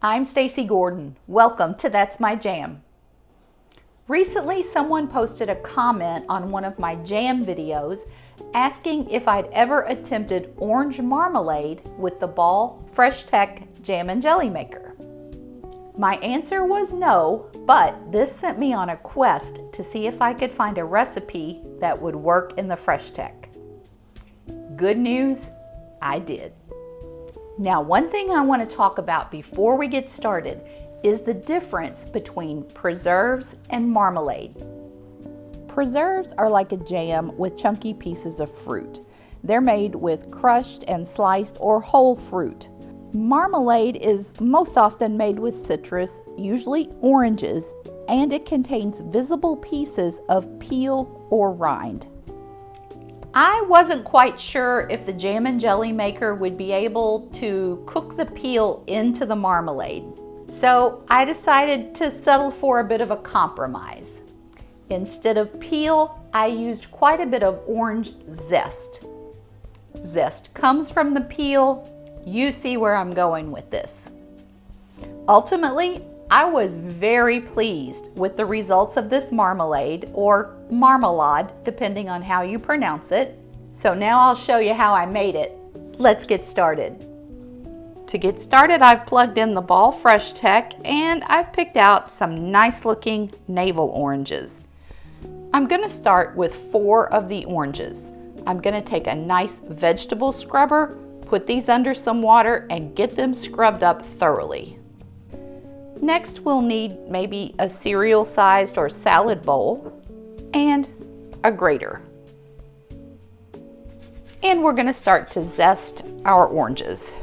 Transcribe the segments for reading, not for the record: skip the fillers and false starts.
I'm Stacy Gordon. Welcome to That's My Jam. Recently, someone posted a comment on one of my jam videos asking if I'd ever attempted orange marmalade with the Ball freshTECH jam and jelly maker. My answer was no, but this sent me on a quest to see if I could find a recipe that would work in the freshTECH. Good news, I did. Now, one thing I want to talk about before we get started is the difference between preserves and marmalade. Preserves are like a jam with chunky pieces of fruit. They're made with crushed and sliced or whole fruit. Marmalade is most often made with citrus, usually oranges, and it contains visible pieces of peel or rind. I wasn't quite sure if the jam and jelly maker would be able to cook the peel into the marmalade, so I decided to settle for a bit of a compromise. Instead of peel, I used quite a bit of orange zest. Zest comes from the peel. You see where I'm going with this. Ultimately, I was very pleased with the results of this marmalade, or marmalade, depending on how you pronounce it. So now I'll show you how I made it. Let's get started. To get started, I've plugged in the Ball freshTECH and I've picked out some nice looking navel oranges. I'm going to start with 4 of the oranges. I'm going to take a nice vegetable scrubber, put these under some water and get them scrubbed up thoroughly. Next, we'll need maybe a cereal-sized or salad bowl and a grater. And we're going to start to zest our oranges.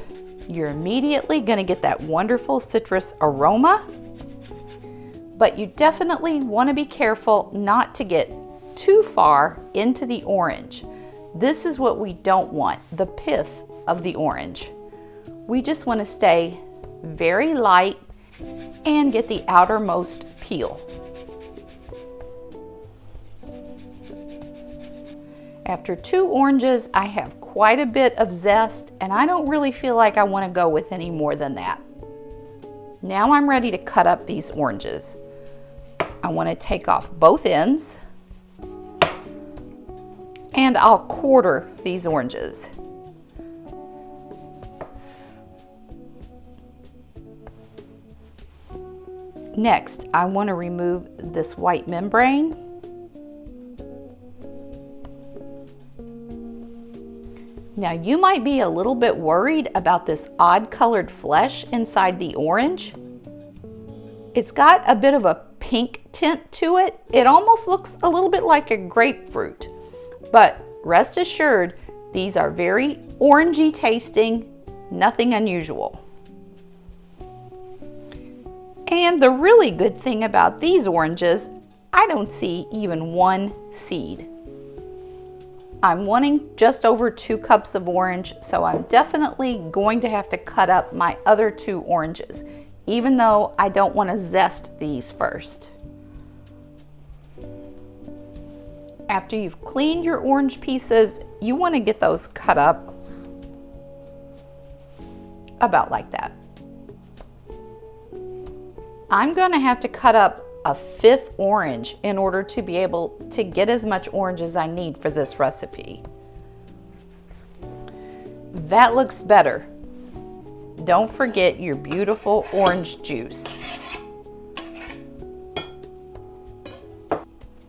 You're immediately going to get that wonderful citrus aroma, but you definitely want to be careful not to get too far into the orange. This is what we don't want, the pith of the orange. We just want to stay very light and get the outermost peel. After 2 oranges, I have quite a bit of zest and I don't really feel like I want to go with any more than that. Now I'm ready to cut up these oranges. I want to take off both ends and I'll quarter these oranges. Next, I want to remove this white membrane. Now, you might be a little bit worried about this odd colored flesh inside the orange. It's got a bit of a pink tint to it. It almost looks a little bit like a grapefruit, but rest assured, these are very orangey tasting, nothing unusual. And the really good thing about these oranges, I don't see even 1 seed. I'm wanting just over 2 cups of orange, so I'm definitely going to have to cut up my other 2 oranges, even though I don't want to zest these first. After you've cleaned your orange pieces, you want to get those cut up about like that. I'm going to have to cut up a 5th orange in order to be able to get as much orange as I need for this recipe. That looks better. Don't forget your beautiful orange juice.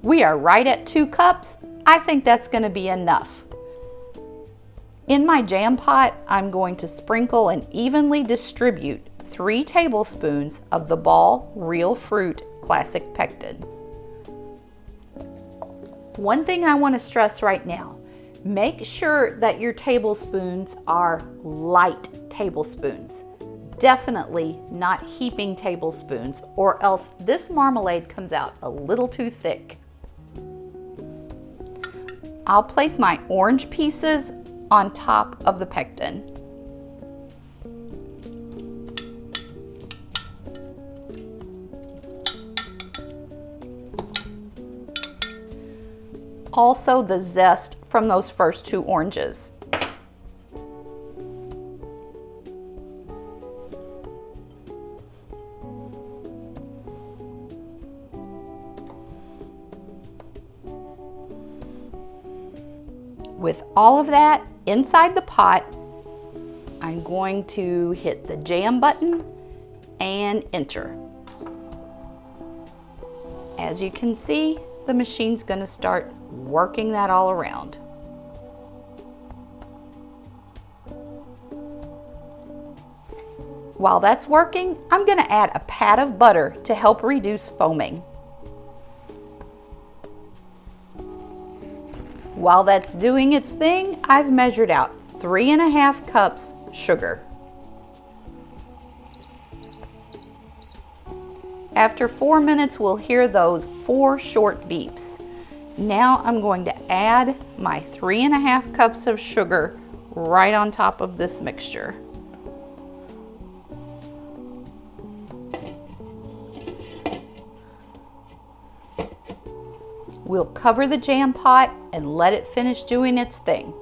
We are right at 2 cups. I think that's going to be enough. In my jam pot, I'm going to sprinkle and evenly distribute 3 tablespoons of the Ball Real Fruit Classic Pectin. One thing I want to stress right now, make sure that your tablespoons are light tablespoons. Definitely not heaping tablespoons, or else this marmalade comes out a little too thick. I'll place my orange pieces on top of the pectin. Also the zest from those first 2 oranges. With all of that inside the pot, I'm going to hit the jam button and enter. As you can see, the machine's going to start working that all around. While that's working, I'm going to add a pat of butter to help reduce foaming. While that's doing its thing, I've measured out 3½ cups sugar. After 4 minutes, we'll hear those 4 short beeps. Now I'm going to add my 3½ cups of sugar right on top of this mixture. We'll cover the jam pot and let it finish doing its thing.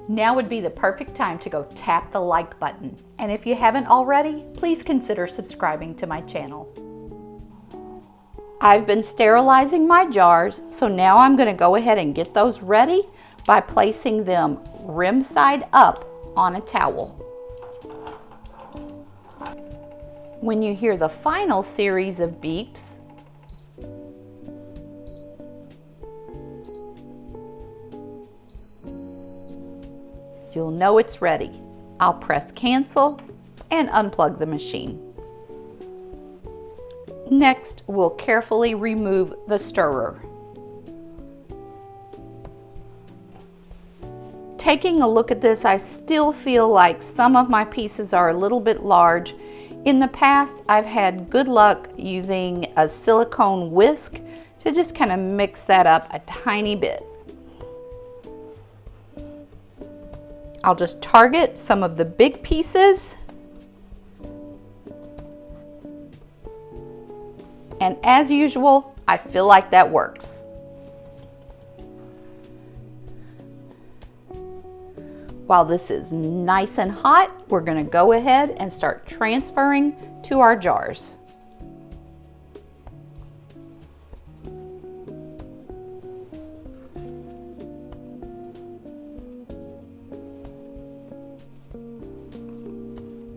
Now would be the perfect time to go tap the like button. And if you haven't already, please consider subscribing to my channel. I've been sterilizing my jars, so now I'm going to go ahead and get those ready by placing them rim side up on a towel. When you hear the final series of beeps, you'll know it's ready. I'll press cancel and unplug the machine. Next, we'll carefully remove the stirrer. Taking a look at this, I still feel like some of my pieces are a little bit large. In the past, I've had good luck using a silicone whisk to just kind of mix that up a tiny bit. I'll just target some of the big pieces. And as usual, I feel like that works. While this is nice and hot, we're going to go ahead and start transferring to our jars.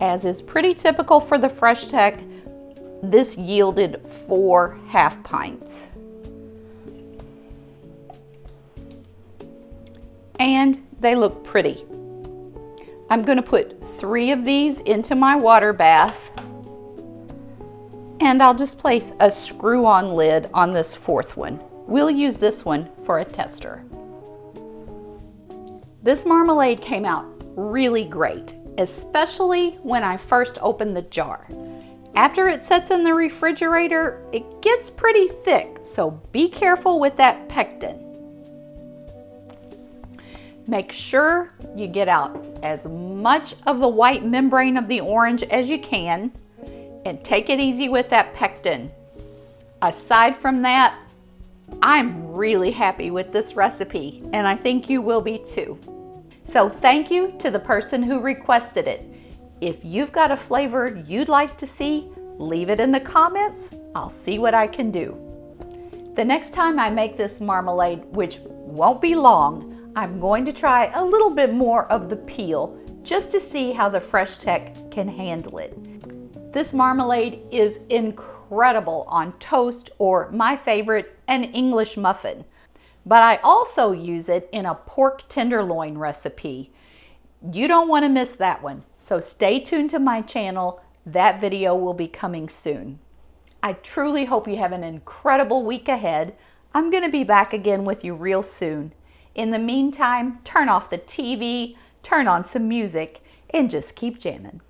As is pretty typical for the freshTECH, this yielded 4 half pints. And they look pretty. I'm going to put 3 of these into my water bath, and I'll just place a screw-on lid on this 4th one. We'll use this one for a tester. This marmalade came out really great, especially when I first opened the jar. After it sets in the refrigerator, it gets pretty thick, so be careful with that pectin. Make sure you get out as much of the white membrane of the orange as you can, and take it easy with that pectin. Aside from that, I'm really happy with this recipe, and I think you will be too. So thank you to the person who requested it. If you've got a flavor you'd like to see, leave it in the comments. I'll see what I can do. The next time I make this marmalade, which won't be long, I'm going to try a little bit more of the peel just to see how the freshTECH can handle it. This marmalade is incredible on toast or, my favorite, an English muffin. But I also use it in a pork tenderloin recipe. You don't want to miss that one, so stay tuned to my channel. That video will be coming soon. I truly hope you have an incredible week ahead. I'm going to be back again with you real soon. In the meantime, turn off the TV, turn on some music, and just keep jamming.